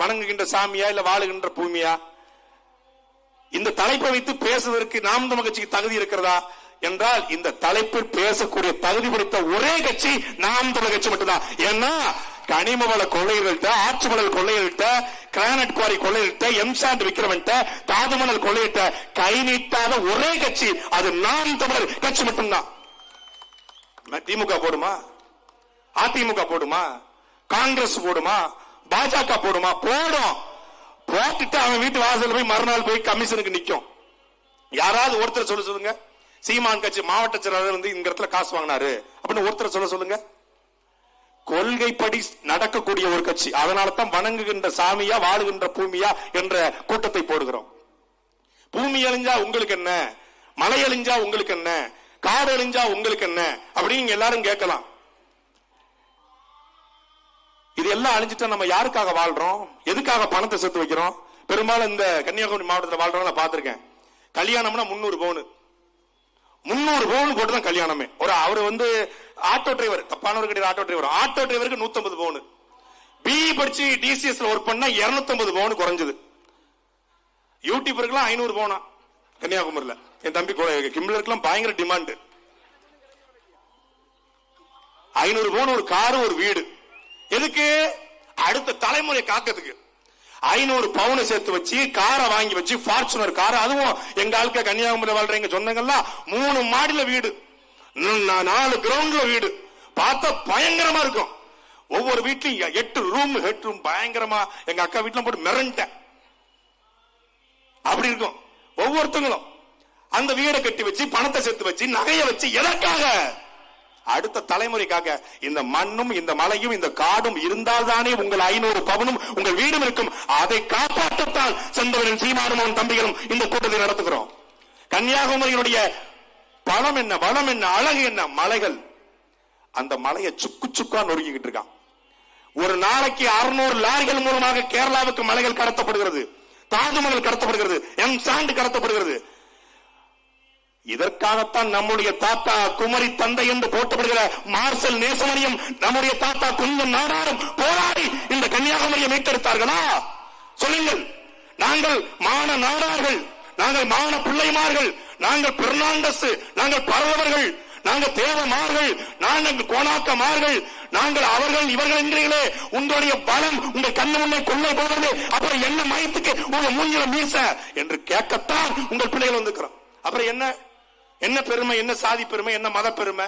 வணங்குகின்ற சாமியா இல்ல வாழுகின்ற பூமியா? இந்த தலைப்பை வைத்து பேசுவதற்கு நாம் தமிழர் கட்சிக்கு தகுதி இருக்கிறதா என்றால் இந்த தலைப்பில் பேசக்கூடிய தகுதி படைத்த ஒரே கட்சி நாம் தமிழர் கட்சி மட்டும்தான். ஏன்னா கனிம வள கொள்ளையர்கள்ட்ட, ஆற்று மணல் கொள்ளையர்கள்ட்ட, கிரானைட் குவாரி கொள்ளையர்கள்ட்ட, எம்சாண்ட் விக்கிறவன்ட்ட, தாதுமணல் கொள்ளையிட்ட கை நீட்டாத ஒரே கட்சி அது நாம் தமிழர் கட்சி மட்டும்தான். திமுக போடுமா, அதிமுக போடுமா, காங்கிரஸ் போடுமா, பாஜக போடுமா? போடும். போட்டுட்டு அவன் வீட்டு வாசல் போய் மறுநாள் போய் கமிஷனுக்கு நிக்கும். யாராவது ஒருத்தர் சொல்லுங்க, சீமான் கட்சி மாவட்ட செயலாளர் வந்து இந்த இடத்துல காசு வாங்கினாரு அப்படின்னு ஒருத்தர் சொல்லுங்க. கொள்கைப்படி நடக்கக்கூடிய ஒரு கட்சி. அதனால தான் வணங்குகின்ற சாமியா வாழுகின்ற பூமியா என்ற கூட்டத்தை போடுகிறோம். பூமி அழிஞ்சா உங்களுக்கு என்ன, மலை அழிஞ்சா உங்களுக்கு என்ன, காடு அழிஞ்சா உங்களுக்கு என்ன அப்படின்னு எல்லாரும் கேட்கலாம். இது எல்லாம் அழிஞ்சிட்டா நம்ம யாருக்காக வாழ்றோம், எதுக்காக பணத்தை சேர்த்து வைக்கிறோம்? பெரும்பாலும் இந்த கன்னியாகுமரி மாவட்டத்தில் வாழ்றவங்க நான் பார்த்திருக்கேன். கல்யாணம்னா 300 பவுன் 300 பவுன் போட்டு தான் கல்யாணமே. அவர் வந்து ஆட்டோ டிரைவர், தப்பானவர் கிடையாது, ஆட்டோ டிரைவருக்கு 150 பவுன். பிஇ படிச்சு டிசிஎஸ்ல ஒர்க் பண்ணா 250 பவுன் குறைஞ்சது. யூடியூபருக்குலாம் 500 பவுனா கன்னியாகுமரியில. என் தம்பி கிம்லருக்குலாம் பயங்கர டிமாண்ட். 500 பவுன் ஒரு காரு, ஒரு வீடு. எதுக்கு? அடுத்த தலைமுறை காக்கிறதுக்கு. 500 பவுன் சேர்த்து வச்சு காரை வாங்கி வச்சு, ஃபார்ச்சுனர் கார், அதுவும் எங்க ஆளுக்க கன்னியாகுமரி வாழ்றீங்க சொன்னங்கள்லாம் 3 மாடியில வீடு, 4 கிரவுண்ட்ல வீடு. பார்த்தா பயங்கரமா இருக்கும். ஒவ்வொரு வீட்லயும் 8 ரூம், ஹெட் ரூம் பயங்கரமா. எங்க அக்கா வீட்டுல போட்டு மிரண்டேன். அப்படி இருக்கும். ஒவ்வொருத்தங்களும் அந்த வீடை கட்டி வச்சு, பணத்தை சேர்த்து வச்சு, நகையை வச்சு, எதற்காக? அடுத்த தலைமுறைக்காக. இந்த மண்ணும் இந்த மலையும் இந்த காடும் இருந்தால்தானே உங்கள் 500 பவுனும் உங்கள் வீடும் இருக்கும். அதை காப்பாற்றத்தான் செந்தவரின் சீமானும் தம்பிகளும் இந்த கூட்டத்தை நடத்துகிறோம். கன்னியாகுமரியினுடைய பலம் என்ன, வளம் என்ன, அழகு என்ன? மலைகள். அந்த மலையை சுக்கு சுக்கா நொறுக்கிட்டு இருக்கான். ஒரு நாளைக்கு 600 லாரிகள் மூலமாக கேரளாவுக்கு மலைகள் கடத்தப்படுகிறது, தாதுமணல் கடத்தப்படுகிறது, எம்சாண்ட் கடத்தப்படுகிறது. இதற்காகத்தான் நம்முடைய தாத்தா குமரி தந்தை என்று போற்றப்படுகிற மார்சல் நேசமணியும் நம்முடைய தாத்தா குஞ்சன் நாடாரும் போராடி இந்த கன்னியாகுமரியை மீட்டெடுத்தார்களா? சொல்லுங்கள். நாங்கள் மான நாடார்கள், நாங்கள் மான பிள்ளைமார்கள், நாங்கள் பெர்னாண்டஸ், நாங்கள் பரவர்கள், நாங்கள் தேவமார்கள், நாங்கள் கோணாக்கமார்கள், நாங்கள் அவர்கள் இவர்கள் என்கிறீர்களே. உங்களுடைய பலம் உங்கள் கண்ணு முன்னே கொள்ளை போகிறது. அப்புறம் என்ன மயத்துக்கு உங்க மூஞ்சில மீச என்று கேட்கத்தான் உங்கள் பிள்ளைகள் வந்துக்கிறோம். அப்புறம் என்ன என்ன பெருமை, என்ன சாதி பெருமை, என்ன மத பெருமை?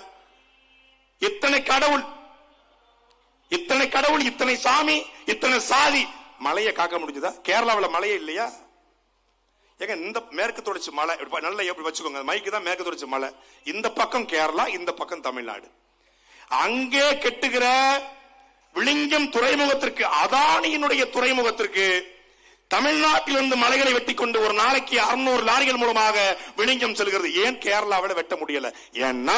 இத்தனை கடவுள், இத்தனை கடவுள், இத்தனை சாமி, இத்தனை சாதி, மலையை காக்க முடிஞ்சதா? கேரளாவில் மலையே இல்லையா? ஏங்க இந்த மேற்கு தொடர்ச்சி மலை நல்லா எப்படி வச்சுக்கோங்க, மைக்கு தான் மேற்கு தொடர்ச்சி மலை. இந்த பக்கம் கேரளா, இந்த பக்கம் தமிழ்நாடு. அங்கே கெட்டுகிற விழிஞ்சம் துறைமுகத்திற்கு, அதானியினுடைய துறைமுகத்திற்கு தமிழ்நாட்டிலிருந்து மலைகளை வெட்டி கொண்டு ஒரு நாளைக்கு 600 லாரிகள் மூலமாக விழிஞ்சம் செல்கிறது. ஏன் கேரளாவில் வெட்ட முடியல? ஏன்னா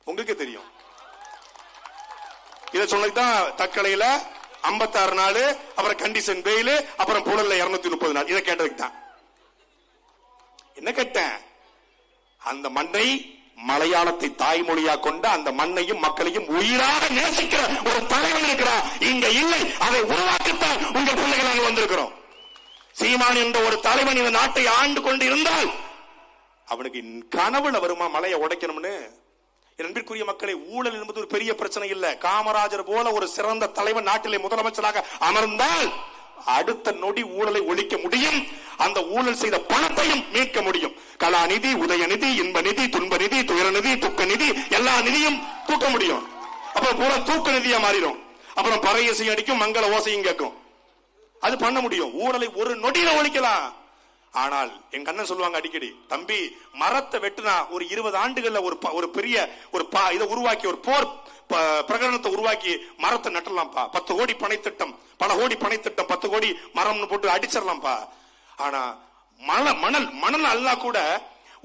உங்களுக்கு தெரியும். இதை சொன்னதுதான் தக்கலையில 56 நாள், அப்புறம் கண்டிஷன் வெயில், அப்புறம் புழல்ல 230 நாள். இதை கேட்டதுக்கு தான். என்ன கேட்டேன்? அந்த மண்ணை, மலையாளத்தை தாய்மொழியா கொண்ட அந்த மண்ணையும் மக்களையும் உயிராக நேசிக்கிற ஒரு தலைவன் இருக்கிறார். இங்க இல்லை. அதை உருவாக்கத்தான் உங்கள் பிள்ளைகளாக வந்திருக்கிறோம். சீமான் என்ற ஒரு தலைவன் இந்த நாட்டை ஆண்டு கொண்டு இருந்தால் அவனுக்கு கனவுல வருமா மலையை உடைக்கணும்னு? அன்பிற்குரிய மக்களை, ஊழல் என்பது ஒரு பெரிய பிரச்சனை இல்ல. காமராஜர் போல ஒரு சிறந்த தலைவன் நாட்டிலே முதலமைச்சராக அமர்ந்தால் அடுத்த நொடி ஊழலை ஒழிக்க முடியும். அந்த ஊழல் செய்த பணத்தையும் மீட்க முடியும். கலாநிதி, உதயநிதி, இன்ப நிதி, துன்ப நிதி, துயர நிதி, துக்க நிதி, எல்லா நிதியும் தூக்க முடியும். அப்புறம் பூரா தூக்க நிதியா மாறிடும். அப்புறம் பறையசையும் அடிக்கும், மங்கள ஓசையும் கேட்கும். அது பண்ண முடியும். ஊழலை ஒரு நொடியில ஒழிக்கலாம். ஆனால் எங்க அண்ணன் சொல்லுவாங்க அடிக்கடி, தம்பி மரத்தை வெட்டுனா ஒரு 20 ஆண்டுகள்ல ஒரு பெரிய ஒரு இதை உருவாக்கி, ஒரு போர் பிரகடனத்தை உருவாக்கி மரத்தை நட்டலாம்ப்பா. 10 கோடி பனை திட்டம், பல கோடி பனை திட்டம், 10 கோடி மரம்னு போட்டு அடிச்சிடலாம்ப்பா. ஆனா மணல் அல்லா கூட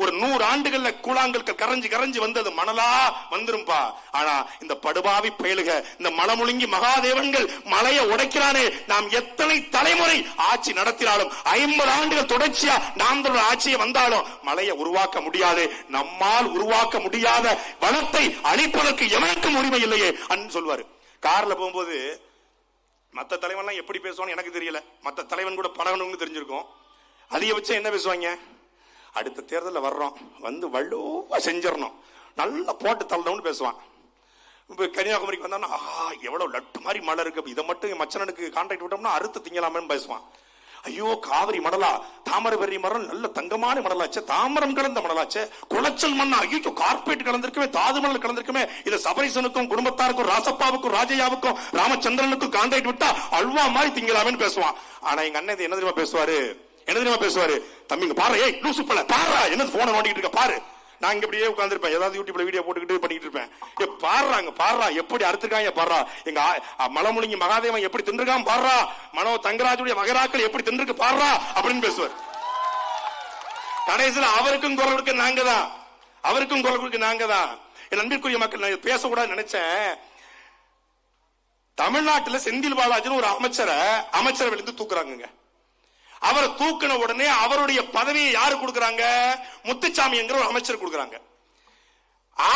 ஒரு 100 ஆண்டுகள்ல கூழாங்கல் கரைஞ்சி வந்தது மணலா வந்துரும்பா. ஆனா இந்த படுபாவி பயலுக, இந்த மலமுழுங்கி மகாதேவன்கள் மலையை உடைக்கிறானே. நாம் எத்தனை தலைமுறை ஆட்சி நடத்தினாலும், 50 ஆண்டுகள் தொடர்ச்சியா நாம் ஆட்சியை வந்தாலும் மலையை உருவாக்க முடியாது. நம்மால் உருவாக்க முடியாத வனத்தை அழிப்பதற்கு எவனுக்கும் உரிமை இல்லையே அன்னு சொல்வாரு. கார்ல போகும்போது மற்ற தலைவன்லாம் எப்படி பேசுவான்னு எனக்கு தெரியல. மற்ற தலைவன் கூட பழகணும்னு தெரிஞ்சிருக்கும். அதிகபட்சம் என்ன பேசுவாங்க, அடுத்த தேர்தலில் வர்றோம் வந்து வள்ளுவா செஞ்சிடணும் நல்லா போட்டு தள்ளணும்னு பேசுவான். இப்போ கன்னியாகுமரிக்கு வந்தான்னா எவ்வளவு லட்டு மாதிரி மழை இருக்கு, இதை மட்டும் மச்சனனுக்கு கான்ட்ராக்ட் விட்டோம்னா அறுத்து திங்கலாமேன்னு பேசுவான். ஐயோ காவிரி மடலா, தாமரபரணி மரம் நல்ல தங்கமான மடலாச்சு, தாமரம் கலந்த மடலாச்சு, குளச்சல் மண்ணா, ஐயோ கார்பரேட் கலந்திருக்குமே, தாது மணல் கலந்திருக்குமே, இதை சபரிசனுக்கும் குடும்பத்தாருக்கும் ராசப்பாவுக்கும் ராஜையாவுக்கும் ராமச்சந்திரனுக்கும் கான்ட்ராக்ட் விட்டா அல்வா மாதிரி திங்கலாமேன்னு பேசுவான். ஆனா எங்க அண்ணன் என்ன தெரியுமா பேசுவாரு, என்ன தெரியுமா பேசுவாரு, தம்பிங்க பாரு, ஏய் லூசு பல பாரு, என்ன போன நோண்டிட்டு இருக்க பாரு. நான் இங்க இப்படியே உட்கார்ந்துருப்பேன், ஏதாவது யூடியூப்ல வீடியோ போட்டுக்கிட்டு பண்ணிட்டு இருப்பேன். பாடுறாங்க பாடுறா எப்படி அறுத்துருக்காங்க பாடுறா, எங்க மலமுனிங்க மகாதேவன் எப்படி தின்றுக்கான் பாடுறா, மனோ தங்கராஜுடைய மகராக்கள் எப்படி தின்றுக்கு பாடுறா அப்படின்னு பேசுவார். கடைசியில் அவருக்கும் குரல் கொடுக்க நாங்க தான், அவருக்கும் குரல் கொடுக்க நாங்க தான். என் அன்பிற்குரிய மக்கள், நான் பேசக்கூடாது நினைச்சேன். தமிழ்நாட்டில் செந்தில் பாலாஜின்னு ஒரு அமைச்சரவையிலிருந்து தூக்குறாங்க. அவரை தூக்கின உடனே அவருடைய பதவியை யாரு கொடுக்கறாங்க, முத்துச்சாமி என்கிற ஒரு அமைச்சர் கொடுக்கறாங்க.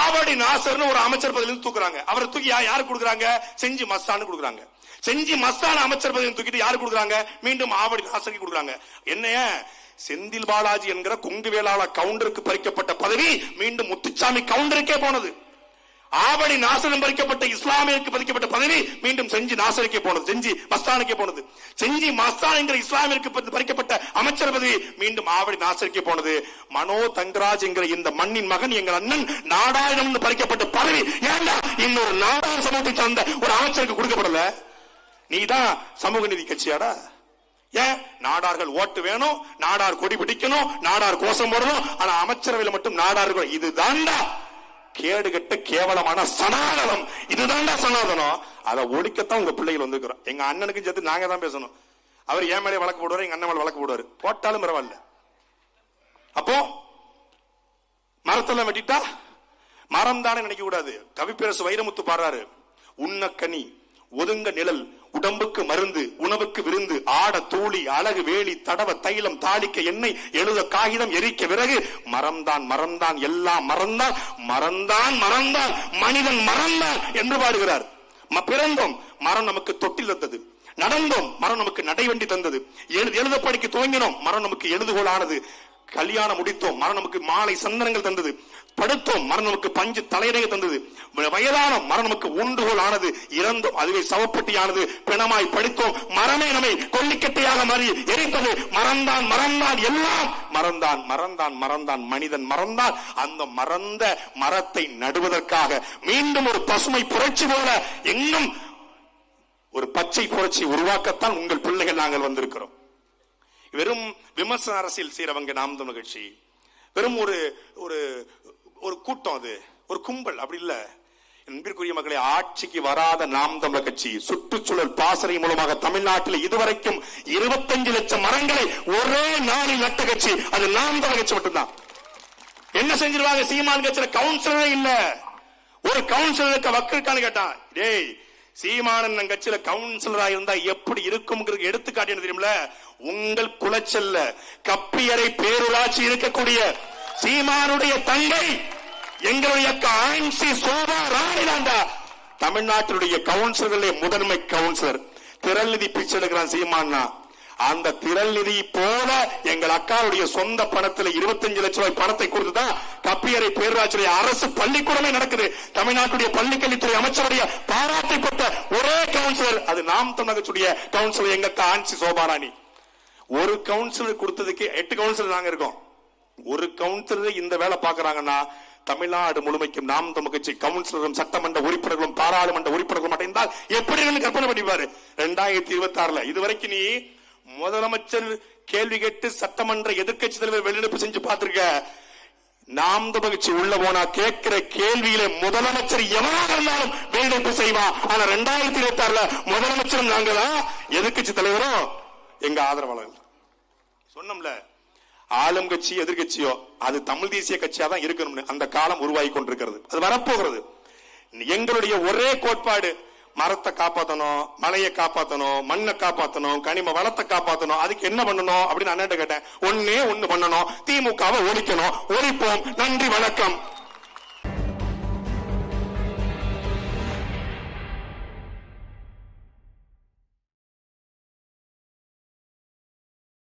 ஆவடி நாசர்னு ஒரு அமைச்சர் பதவியிலிருந்து தூக்குறாங்க. அவரை தூக்கி யாரு கொடுக்கறாங்க, செஞ்சி மஸ்தான் கொடுக்கறாங்க. செஞ்சி மஸ்தான் அமைச்சர் பதவியை தூக்கிட்டு யாரு கொடுக்கறாங்க, மீண்டும் ஆவடி நாசருக்கு கொடுக்கறாங்க. என்ன, செந்தில் பாலாஜி என்கிற கொங்கு வேளாள கவுண்டருக்கு பறிக்கப்பட்ட பதவி மீண்டும் முத்துச்சாமி கவுண்டருக்கே போனது. ஆவடி நாசனம் பறிக்கப்பட்ட இஸ்லாமியருக்கு பதிக்கப்பட்ட பதவி மீண்டும் செஞ்சி நாசருக்கே போனது, செஞ்சி மஸ்தானுக்கே போனது. செஞ்சி மஸ்தான் என்கிற இஸ்லாமியருக்கு பறிக்கப்பட்ட அமைச்சர் பதவி மீண்டும் ஆவடி நாசருக்கே போனது. மனோ தங்கராஜ் என்கிற இந்த மண்ணின் மகன் எங்கள் அண்ணன் நாடாயிரம் பறிக்கப்பட்ட பதவி ஏண்டா இன்னொரு நாடார் சமூகத்தை சார்ந்த ஒரு அமைச்சருக்கு கொடுக்கப்படல? நீதான் சமூக நீதி கட்சியாடா? ஏன் நாடார்கள் ஓட்டு வேணும், நாடார் கொடி பிடிக்கணும், நாடார் கோஷம் போடணும், ஆனா அமைச்சரவையில் மட்டும் நாடார்கள். இதுதான்டா கேடுகட்ட கேவலமான சனாதனம், இதுதான்டா சனாதனம். அதை ஒழிக்கத்தான் உங்க பிள்ளைகள் வந்துக்கிறோம். எங்க அண்ணனுக்கு சேர்த்து நாங்க தான் பேசணும். அவர் ஏன் மேலே வழக்கு போடுவாரு, எங்க அண்ணன் மேல வழக்கு போடுவாரு, போட்டாலும் பரவாயில்ல. அப்போ மரத்தெல்லாம் வெட்டிட்டா மரம் தானே நினைக்க கூடாது. கவிப்பேரசு வைரமுத்து பாடுறாரு, உண்ண கனி ஒதுங்க நிழல் உடம்புக்கு மருந்து உணவுக்கு விருந்து ஆட தூளி அழகு வேலி தடவ தைலம் தாளிக்க எண்ணெய் எழுத காகிதம் எரிக்க விறகு மரம்தான் மரம்தான் எல்லாம் மறந்தான் மறந்தான் மறந்தான் மனிதன் மறந்தான் என்று பாடுகிறார். பிறந்தோம் மரம் நமக்கு தொட்டில் தந்தது, நடந்தோம் மரம் நமக்கு நடைவண்டி தந்தது, எழுத படிக்க துவங்கினோம் மரம் நமக்கு எழுதுகோள் ஆனது, கல்யாணம் முடித்தோம் மரம் நமக்கு மாலை சந்தனங்கள் தந்தது, படுத்தோம் மரம் நமக்கு பஞ்சு தலையணையை தந்தது, வயதான மரம் நமக்கு ஊன்றுகோல் ஆனது, இறந்தோம் அதுவே சவப்பட்டியானது, பிணமாய் படித்தோம் மரமே நம்மை கொல்லிக்கட்டையாக மாறி எரித்தது. மறந்தான் மறந்தான் எல்லாம் மறந்தான் மறந்தான் மறந்தான் மனிதன் மறந்தான். அந்த மறந்த மரத்தை நடுவதற்காக மீண்டும் ஒரு பசுமை புரட்சி போல இன்னும் ஒரு பச்சை புரட்சி உருவாக்கத்தான் உங்கள் பிள்ளைகள் நாங்கள் வந்திருக்கிறோம். வெறும் விமர்சன அரசியல் செய்யறவங்க நாம் தமிழர் கட்சி வெறும் ஒரு கூட்டம், அது ஒரு கும்பல் அப்படி இல்ல. அன்பிற்குரிய மக்களை, ஆட்சிக்கு வராத நாம் தமிழர் கட்சி சுற்றுச்சூழல் பாசறை மூலமாக தமிழ்நாட்டில் இதுவரைக்கும் 25 லட்சம் மரங்களை ஒரே நாளில் நட்ட கட்சி அது நாம் தமிழர் கட்சி மட்டும்தான். என்ன செஞ்சிருவாங்க, சீமான் கட்சியில கவுன்சிலரே இல்ல. ஒரு கவுன்சிலருக்கு வக்கிருக்கான்னு கேட்டான், டேய் சீமானன் கட்சியில கவுன்சிலரா இருந்தா எப்படி இருக்கும் எடுத்துக்காட்டு தெரியுமில, உங்கள் குளச்சல்ல கப்பியறை பேரூராட்சி இருக்கக்கூடிய சீமானுடைய தங்கை எங்களுடைய ஆன்சி சோபா ராணி தாண்டா தமிழ்நாட்டினுடைய கவுன்சிலர்களே முதன்மை கவுன்சிலர். திரள் நிதி பிச்சை எடுக்கிறான் சீமானா, அந்த திரள் நிதி போல எங்கள் அக்காவுடைய சொந்த பணத்தில் 25 லட்சம் ரூபாய் பணத்தை கொடுத்துதான் கப்பியறை பேரூராட்சியுடைய அரசு பள்ளிக்கூடமே நடக்குது. தமிழ்நாட்டுடைய பள்ளிக்கல்வித்துறை அமைச்சருடைய பாராட்டை பெற்ற ஒரே கவுன்சிலர் அது நாம் தமிழகத்துடைய கவுன்சிலர் எங்க அக்கா ஆன்சி சோபாராணி. ஒரு கவுன்சிலர் கொடுத்ததுக்கு 8 கவுன்சிலர் நாங்க இருக்கோம். ஒரு கவுன்சிலர் இந்த வேலை பாக்குறாங்கன்னா தமிழ்நாடு முழுமைக்கும் நாம் தமிழ் கட்சி கவுன்சிலரும் சட்டமன்ற உறுப்பினர்களும் பாராளுமன்ற உறுப்பினர்களும் அடைந்தால் எப்படி கற்பனை பண்ணிப்பாரு. 2026 இதுவரைக்கும் நீ முதலமைச்சர் கேள்வி கேட்டு சட்டமன்ற எதிர்கட்சி தலைவர் வெளிநடப்பு செஞ்சு பார்த்திருக்க. நாம் தமிழ் கட்சி உள்ள போனா கேட்கிற கேள்வியில முதலமைச்சர் எவனாக இருந்தாலும் வெளிநடப்பு செய்வான். ஆனா 2026 முதலமைச்சரும் நாங்க தான், எதிர்கட்சி தலைவரும் எங்க ஆதரவாளர்கள். சொன்னோம்ல, ஆளும் கட்சி எதிர்கட்சியோ அது தமிழ் தேசிய கட்சியா தான் இருக்கணும்னு அந்த காலம் உருவாகி கொண்டிருக்கிறது. அது வரப்போகிறது. எங்களுடைய ஒரே கோட்பாடு, மரத்தை காப்பாற்றணும், மலையை காப்பாற்றணும், மண்ணை காப்பாற்றணும், கனிம வளத்தை காப்பாற்றணும். அதுக்கு என்ன பண்ணணும் அப்படின்னு அண்ணன் கேட்டேன். ஒண்ணு பண்ணணும், திமுகவை ஒழிக்கணும். ஒழிப்போம். நன்றி, வணக்கம்.